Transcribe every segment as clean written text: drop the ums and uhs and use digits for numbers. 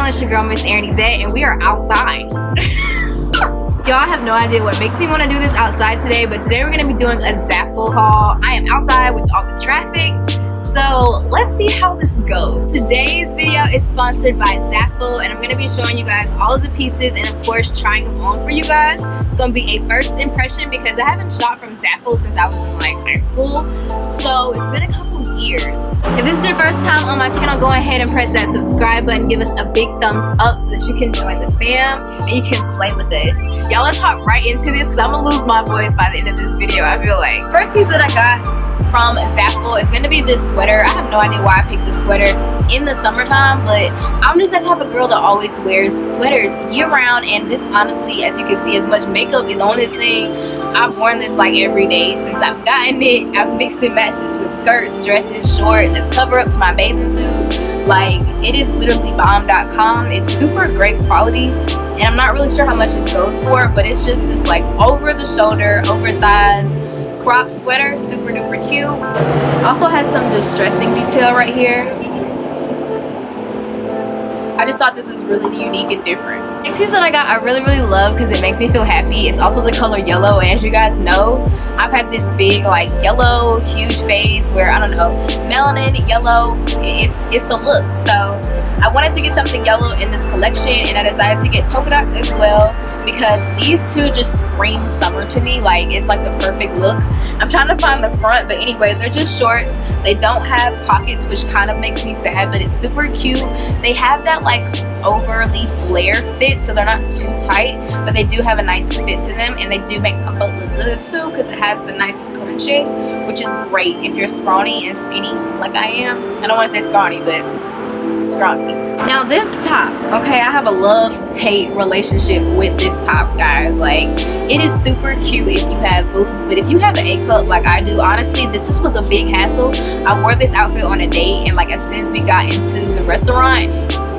channel. It's your girl MissErinYvette, and we are outside. Y'all have no idea what makes me want to do this outside today, but today we're going to be doing a Zaful haul. I am outside with all the traffic, so let's see how this goes. Today's video is sponsored by Zaful, and I'm going to be showing you guys all of the pieces and of course trying them on for you guys. It's going to be a first impression because I haven't shot from Zaful since I was in like high school, so it's been a couple years. If this is your first time on my channel, go ahead and press that subscribe button, give us a big thumbs up so that you can join the fam and you can slay with us. Y'all, let's hop right into this because I'm gonna lose my voice by the end of this video, I feel like. First piece that I got from Zaful is gonna be this sweater. I have no idea why I picked this sweater in the summertime, but I'm just that type of girl that always wears sweaters year round, and this honestly, as you can see, as much makeup is on this thing. I've worn this like every day since I've gotten it. I've mixed and matched this with skirts, dresses, shorts, as cover-ups to my bathing suits. Like, it is literally bomb.com. It's super great quality, and I'm not really sure how much this goes for, but it's just this like over-the-shoulder, oversized crop sweater, super duper cute. Also has some distressing detail right here. I just thought this is really unique and different. Next piece that I got, I really love because it makes me feel happy. It's also the color yellow, and as you guys know, I've had this big like yellow huge phase where, I don't know, melanin yellow, it's a look. So I wanted to get something yellow in this collection, and I decided to get polka dots as well because these two just scream summer to me. Like, it's like the perfect look. I'm trying to find the front, but anyway, they're just shorts. They don't have pockets, which kind of makes me sad, but it's super cute. They have that like overly flare fit, so they're not too tight, but they do have a nice fit to them, and they do make my butt look good too because it has the nice scrunching, which is great if you're scrawny and skinny like I am. I don't want to say scrawny, but scrawny. Now this top, okay, I have a love-hate relationship with this top, guys. Like, it is super cute if you have boobs, but if you have an A cup like I do, honestly, this just was a big hassle. I wore this outfit on a date, and like as soon as we got into the restaurant,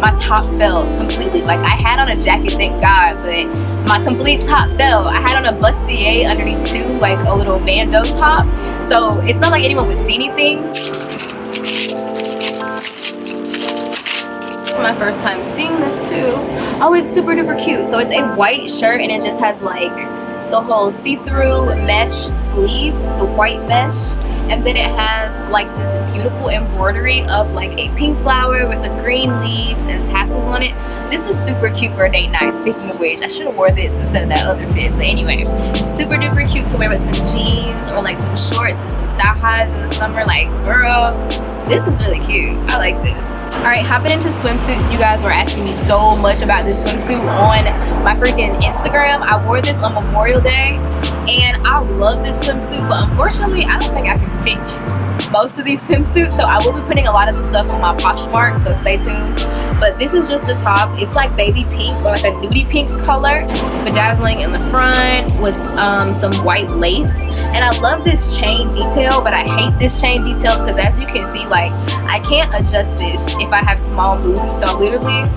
my top fell completely. Like, I had on a jacket, thank God, but my complete top fell. I had on a bustier underneath too, like a little bandeau top, so it's not like anyone would see anything. It's my first time seeing this too. Oh, it's super duper cute. So it's a white shirt, and it just has like the whole see-through mesh sleeves, the white mesh, and then it has like this beautiful embroidery of like a pink flower with the green leaves and tassels on it. This is super cute for a date night. Speaking of which, I should have wore this instead of that other fit, but anyway, super duper cute to wear with some jeans or like some shorts and some thigh highs in the summer. Like, girl, this is really cute. I like this. All right, hopping into swimsuits. You guys were asking me so much about this swimsuit on my freaking Instagram. I wore this on Memorial Day, and I love this swimsuit, but unfortunately, I don't think I can fit most of these swimsuits, so I will be putting a lot of the stuff on my Poshmark, so stay tuned. But this is just the top. It's like baby pink or like a nudie pink color, bedazzling in the front with some white lace. And I love this chain detail, but I hate this chain detail because, as you can see, like, I can't adjust this if I have small boobs. So literally,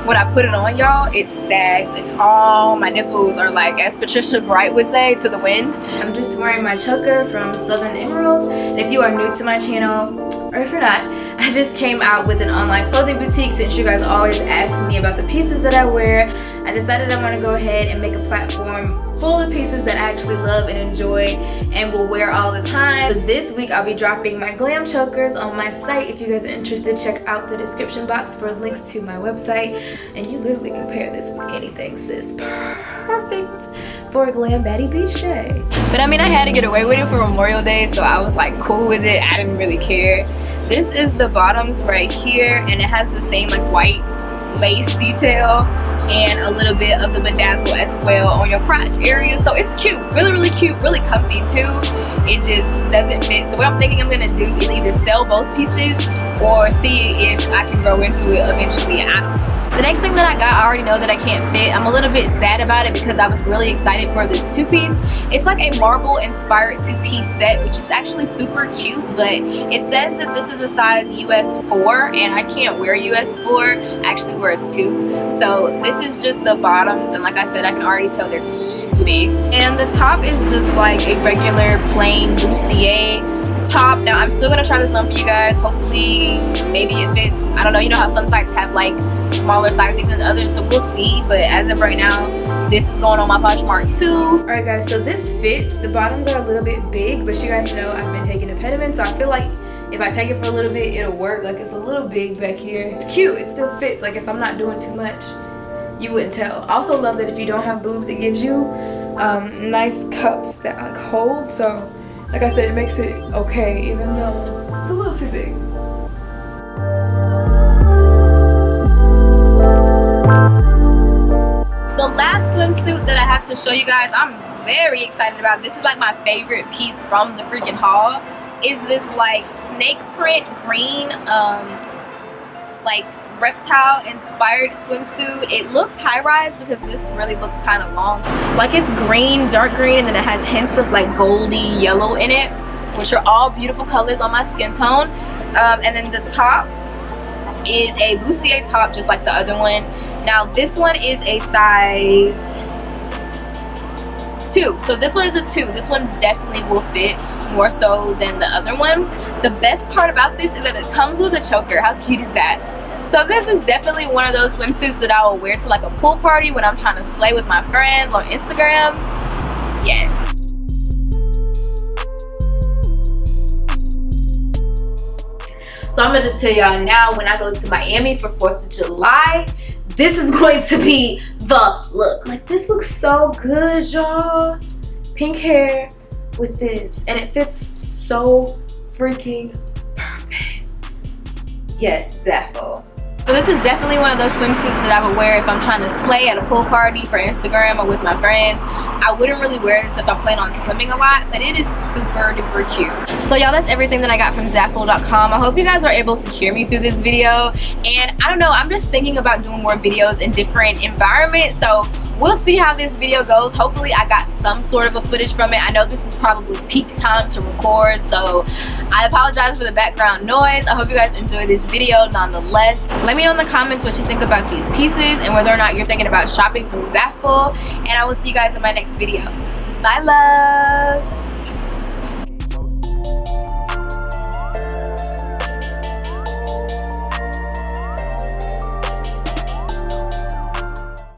when I put it on, y'all, it sags, and all my nipples are like, as Patricia Bright would say, to the wind. I'm just wearing my choker from Southern Emeralds, and if you are new to my channel, or if you're not, I just came out with an online clothing boutique. Since you guys always ask me about the pieces that I wear, I decided I want to go ahead and make a platform full of pieces that I actually love and enjoy and will wear all the time. So this week I'll be dropping my glam chokers on my site. If you guys are interested, check out the description box for links to my website, and you literally can pair this with anything, sis. Perfect for a glam baddie beach day. But I mean, I had to get away with it for Memorial Day, so I was like cool with it. I didn't really care. This is the bottoms right here, and it has the same like white lace detail and a little bit of the bedazzle as well on your crotch area. So it's cute, really cute, really comfy too. It just doesn't fit. So what I'm thinking I'm gonna do is either sell both pieces or see if I can grow into it eventually. I don't know. The next thing that I got, I already know that I can't fit. I'm a little bit sad about it because I was really excited for this two-piece. It's like a marble inspired two-piece set, which is actually super cute, but it says that this is a size US 4, and I can't wear US 4. I actually wear a 2. So this is just the bottoms, and like I said, I can already tell they're too big. And the top is just like a regular plain bustier top. Now I'm still gonna try this on for you guys. Hopefully maybe it fits. I don't know, you know how some sites have like smaller sizing than others, so we'll see. But as of right now, this is going on my Poshmark too. All right guys, so this fits. The bottoms are a little bit big, but you guys know I've been taking impediments, so I feel like if I take it for a little bit, it'll work. Like, it's a little big back here. It's cute, it still fits. Like, if I'm not doing too much, you wouldn't tell. I also love that if you don't have boobs, it gives you nice cups that like hold. So like I said, it makes it okay, even though it's a little too big. The last swimsuit that I have to show you guys, I'm very excited about. This is like my favorite piece from the freaking haul. Is this like snake print green like reptile inspired swimsuit. It looks high-rise because this really looks kind of long. Like, it's green, dark green, and then it has hints of like goldy yellow in it, which are all beautiful colors on my skin tone. And then the top is a bustier top, just like the other one. Now this one is a size 2, so this one is a 2. This one definitely will fit more so than the other one. The best part about this is that it comes with a choker. How cute is that? So this is definitely one of those swimsuits that I will wear to like a pool party when I'm trying to slay with my friends on Instagram. Yes. So I'm gonna just tell y'all now, when I go to Miami for 4th of July, this is going to be the look. Like, this looks so good, y'all. Pink hair with this, and it fits so freaking perfect. Yes, Zaful. So this is definitely one of those swimsuits that I would wear if I'm trying to slay at a pool party for Instagram or with my friends. I wouldn't really wear this if I plan on swimming a lot, but it is super duper cute. So y'all, that's everything that I got from Zaful.com. I hope you guys are able to hear me through this video. And I don't know, I'm just thinking about doing more videos in different environments. So we'll see how this video goes. Hopefully I got some sort of a footage from it. I know this is probably peak time to record, so I apologize for the background noise. I hope you guys enjoyed this video nonetheless. Let me know in the comments what you think about these pieces and whether or not you're thinking about shopping from Zaful. And I will see you guys in my next video. Bye, loves.